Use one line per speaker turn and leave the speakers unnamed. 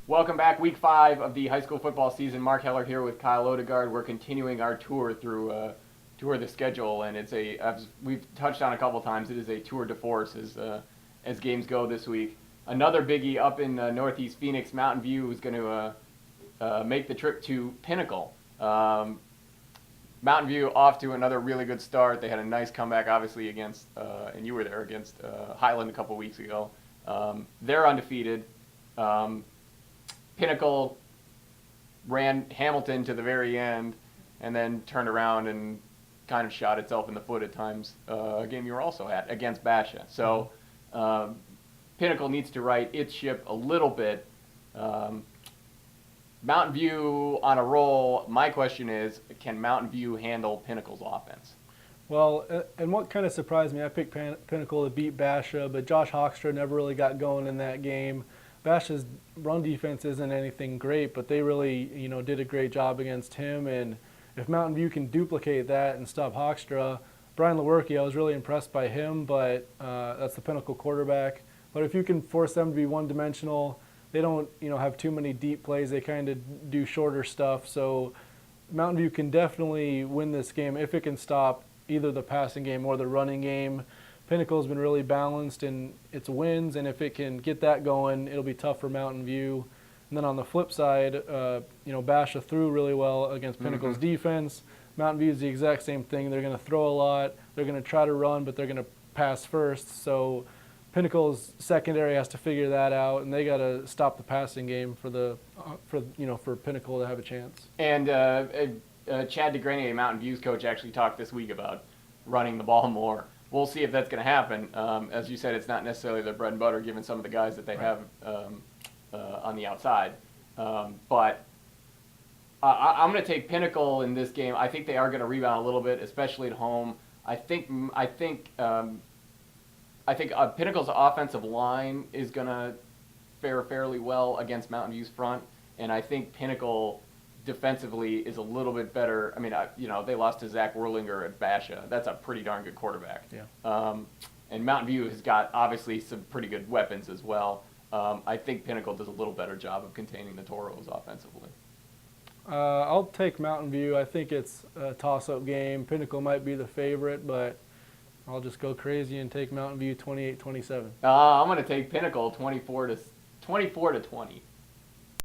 Welcome back, Week 5 of the high school football season. Mark Heller here with Kyle Odegard. We're continuing our tour through tour the schedule, and as we've touched on a couple times, it is a tour de force as games go this week. Another biggie up in Northeast Phoenix. Mountain View is going to make the trip to Pinnacle. Mountain View off to another really good start. They had a nice comeback, obviously, against, and you were there, against Highland a couple weeks ago. They're undefeated. Pinnacle ran Hamilton to the very end and then turned around and kind of shot itself in the foot at times, a game you were also at, against Basha. So Pinnacle needs to right its ship a little bit. Mountain View on a roll. My question is, can Mountain View handle Pinnacle's offense?
Well, and what kind of surprised me, I picked Pinnacle to beat Basha, but Josh Hawkstra never really got going in that game. Basha's run defense isn't anything great, but they really, did a great job against him. And if Mountain View can duplicate that and stop Hawkstra, Brian Lewerke, I was really impressed by him, but that's the Pinnacle quarterback. But if you can force them to be one-dimensional, they don't, have too many deep plays. They kind of do shorter stuff. So Mountain View can definitely win this game if it can stop either the passing game or the running game. Pinnacle's been really balanced in its wins, and if it can get that going, it'll be tough for Mountain View. And then on the flip side, Basha threw really well against Pinnacle's defense. Mountain View is the exact same thing. They're going to throw a lot. They're going to try to run, but they're going to pass first. So Pinnacle's secondary has to figure that out, and they got to stop the passing game for Pinnacle to have a chance.
And Chad DeGrenier, Mountain View's coach, actually talked this week about running the ball more. We'll see if that's going to happen. As you said, it's not necessarily their bread and butter, given some of the guys that they have on the outside. But I'm going to take Pinnacle in this game. I think they are going to rebound a little bit, especially at home. I think Pinnacle's offensive line is going to fare fairly well against Mountain View's front, and I think Pinnacle defensively is a little bit better. I mean, they lost to Zach Werlinger at Basha. That's a pretty darn good quarterback.
Yeah.
And Mountain View has got, obviously, some pretty good weapons as well. I think Pinnacle does a little better job of containing the Toros offensively.
I'll take Mountain View. I think it's a toss-up game. Pinnacle might be the favorite, but I'll just go crazy and take Mountain View 28-27.
I'm going to take Pinnacle 24 to 20.